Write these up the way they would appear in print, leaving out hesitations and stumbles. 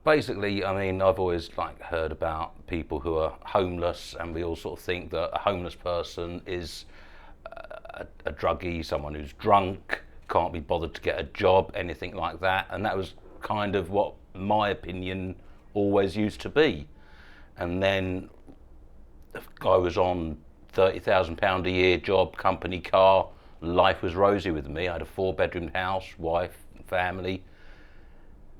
Basically, I mean, I've always heard about people who are homeless, and we all sort of think that a homeless person is a druggie, someone who's drunk, can't be bothered to get a job, anything like that. And that was kind of what my opinion always used to be. And then I was on £30,000 a year job, company car. Life was rosy with me. I had a 4-bedroom house, wife, family,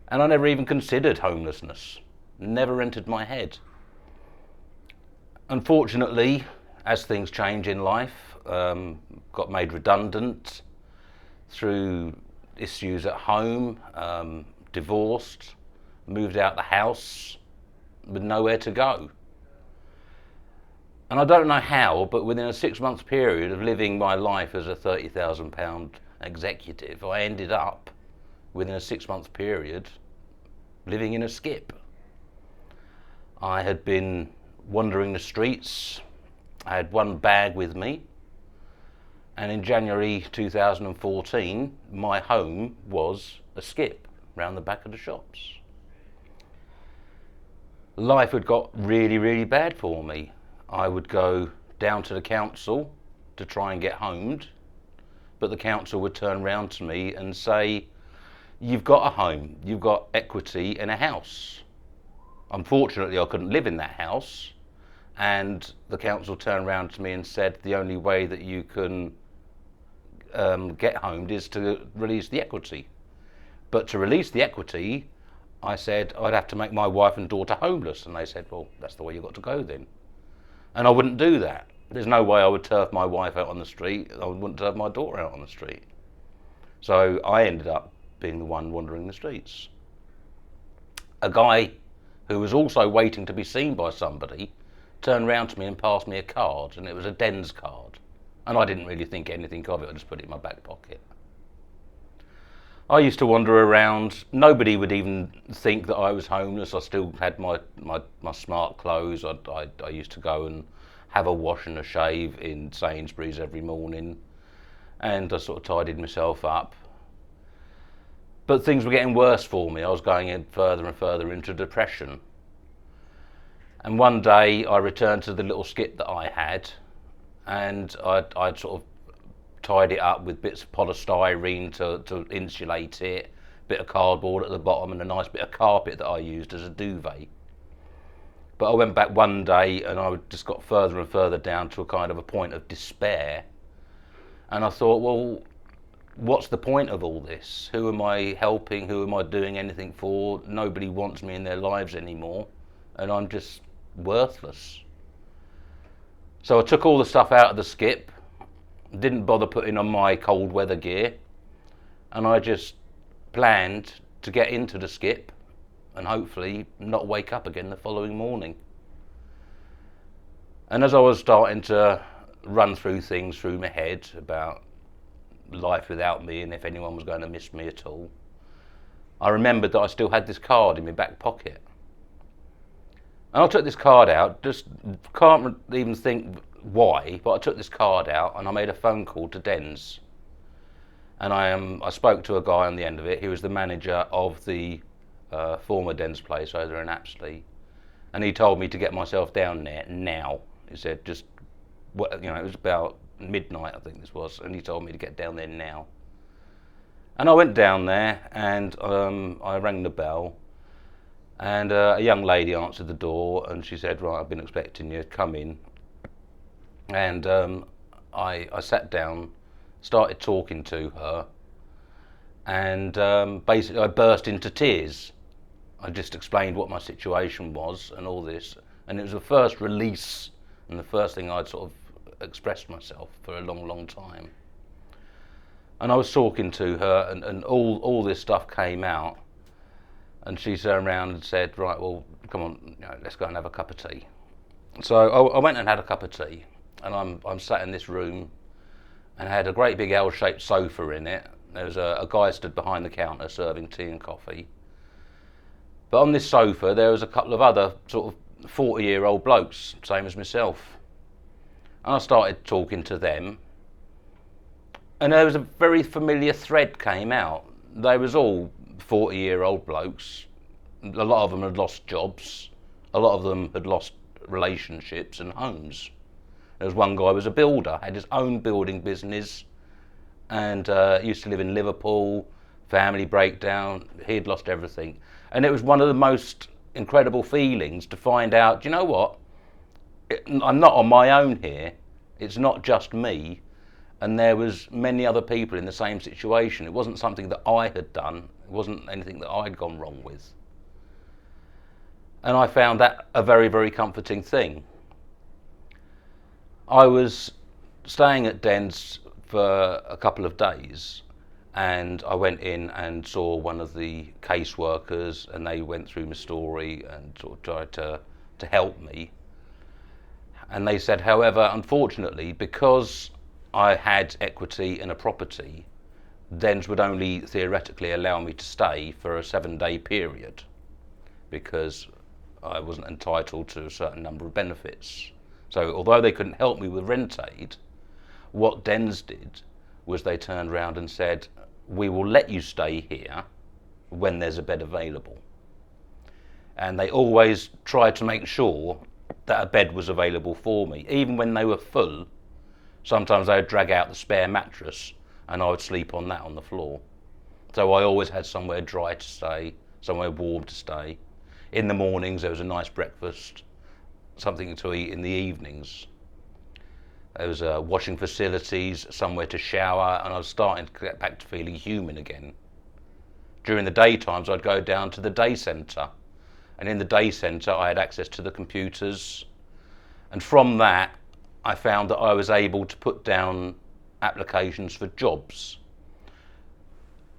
and I never even considered homelessness. Never entered my head. Unfortunately, as things change in life, got made redundant through issues at home, divorced, moved out the house with nowhere to go. And I don't know how, but within a 6-month period of living my life as a £30,000 executive, I ended up, within a 6-month period, living in a skip. I had been wandering the streets. I had one bag with me. And in January 2014, my home was a skip round the back of the shops. Life had got really, really bad for me. I would go down to the council to try and get homed, but the council would turn round to me and say, "You've got a home, you've got equity in a house." Unfortunately, I couldn't live in that house, and the council turned round to me and said, "The only way that you can get homed is to release the equity." But to release the equity, I said I'd have to make my wife and daughter homeless, and they said, "Well, that's the way you've got to go then." And I wouldn't do that. There's no way I would turf my wife out on the street. I wouldn't turf my daughter out on the street. So I ended up being the one wandering the streets. A guy who was also waiting to be seen by somebody turned round to me and passed me a card, and it was a Dens card. And I didn't really think anything of it. I just put it in my back pocket. I used to wander around. Nobody would even think that I was homeless. I still had my smart clothes. I used to go and have a wash and a shave in Sainsbury's every morning, and I sort of tidied myself up. But things were getting worse for me. I was going in further and further into depression. And one day I returned to the little skip that I had, and I'd sort of tied it up with bits of polystyrene to insulate it, bit of cardboard at the bottom, and a nice bit of carpet that I used as a duvet. But I went back one day and I just got further and further down to a kind of a point of despair. And I thought, well, what's the point of all this? Who am I helping? Who am I doing anything for? Nobody wants me in their lives anymore, and I'm just worthless. So I took all the stuff out of the skip, didn't bother putting on my cold weather gear, and I just planned to get into the skip and hopefully not wake up again the following morning. And as I was starting to run through things through my head about life without me and if anyone was going to miss me at all, I remembered that I still had this card in my back pocket. And I took this card out, just can't even think why, but I took this card out and I made a phone call to Dens. And I spoke to a guy on the end of it. He was the manager of the former Dens place over in Apsley. And he told me to get myself down there now. He said, it was about midnight, I think this was, and he told me to get down there now. And I went down there and I rang the bell, and a young lady answered the door and she said, "Right, I've been expecting you, come in." And I sat down, started talking to her, and basically I burst into tears. I just explained what my situation was and all this, and it was the first release and the first thing I'd sort of expressed myself for a long, long time. And I was talking to her, and all this stuff came out, and she turned around and said, "Right, well, come on, let's go and have a cup of tea." So I went and had a cup of tea, and I'm sat in this room, and I had a great big L-shaped sofa in it. There was a guy stood behind the counter serving tea and coffee. But on this sofa there was a couple of other sort of 40-year-old blokes, same as myself. And I started talking to them, and there was a very familiar thread came out. They was all 40-year-old blokes, a lot of them had lost jobs, a lot of them had lost relationships and homes. There was one guy who was a builder, had his own building business, and used to live in Liverpool, family breakdown, he'd lost everything. And it was one of the most incredible feelings to find out, do you know what, I'm not on my own here, it's not just me, and there was many other people in the same situation. It wasn't something that I had done, it wasn't anything that I'd gone wrong with. And I found that a very, very comforting thing. I was staying at Dens for a couple of days, and I went in and saw one of the caseworkers, and they went through my story and sort of tried to help me. And they said, however, unfortunately, because I had equity in a property, Dens would only theoretically allow me to stay for a 7-day period because I wasn't entitled to a certain number of benefits. So although they couldn't help me with rent aid, what Dens did was they turned around and said, we will let you stay here when there's a bed available. And they always tried to make sure that a bed was available for me. Even when they were full, sometimes they would drag out the spare mattress and I would sleep on that on the floor. So I always had somewhere dry to stay, somewhere warm to stay. In the mornings there was a nice breakfast, something to eat in the evenings. There was washing facilities, somewhere to shower, and I was starting to get back to feeling human again. During the daytimes I'd go down to the day centre, and in the day centre I had access to the computers, and from that I found that I was able to put down applications for jobs.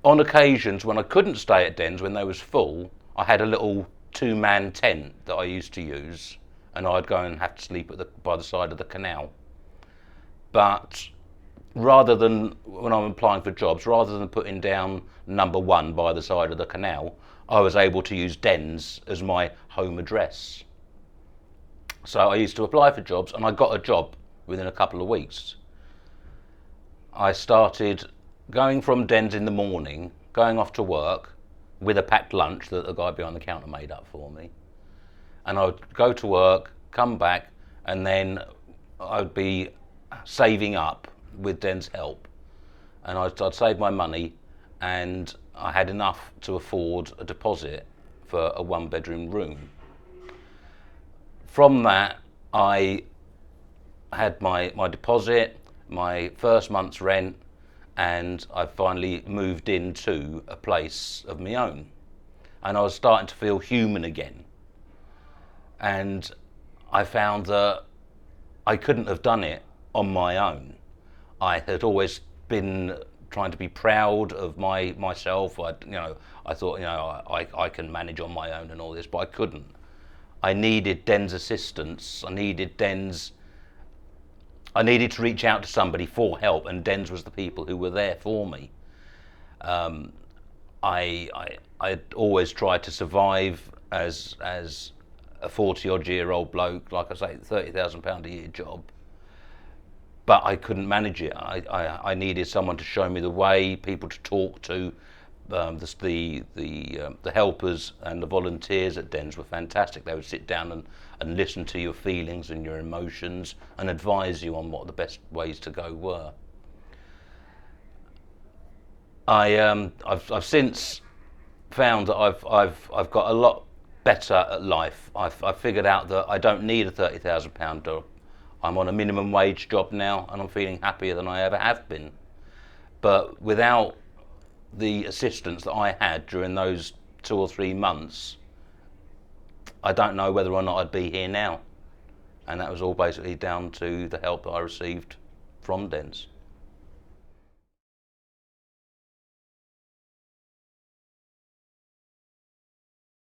On occasions when I couldn't stay at Dens, when they was full, I had a little 2-man tent that I used to use, and I'd go and have to sleep by the side of the canal. But rather than, when I'm applying for jobs, rather than putting down number 1 by the side of the canal, I was able to use Dens as my home address. So I used to apply for jobs, and I got a job within a couple of weeks. I started going from Dens in the morning, going off to work with a packed lunch that the guy behind the counter made up for me. And I would go to work, come back, and then I would be saving up with Dens' help. And I'd save my money, and I had enough to afford a deposit for a 1-bedroom room. From that, I had my deposit, my first month's rent, and I finally moved into a place of my own. And I was starting to feel human again. And I found that I couldn't have done it on my own. I had always been trying to be proud of myself. I thought, I can manage on my own and all this, but I couldn't. I needed Dens' assistance. I needed to reach out to somebody for help, and Dens was the people who were there for me. I always tried to survive as a 40-odd-year-old bloke, like I say, £30,000 a year job. But I couldn't manage it. I needed someone to show me the way, people to talk to. The helpers and the volunteers at Dens were fantastic. They would sit down and listen to your feelings and your emotions and advise you on what the best ways to go were. I've since found that I've got a lot better at life. I've figured out that I don't need a £30,000 job. I'm on a minimum wage job now, and I'm feeling happier than I ever have been. But without the assistance that I had during those 2 or 3 months, I don't know whether or not I'd be here now. And that was all basically down to the help that I received from Dens.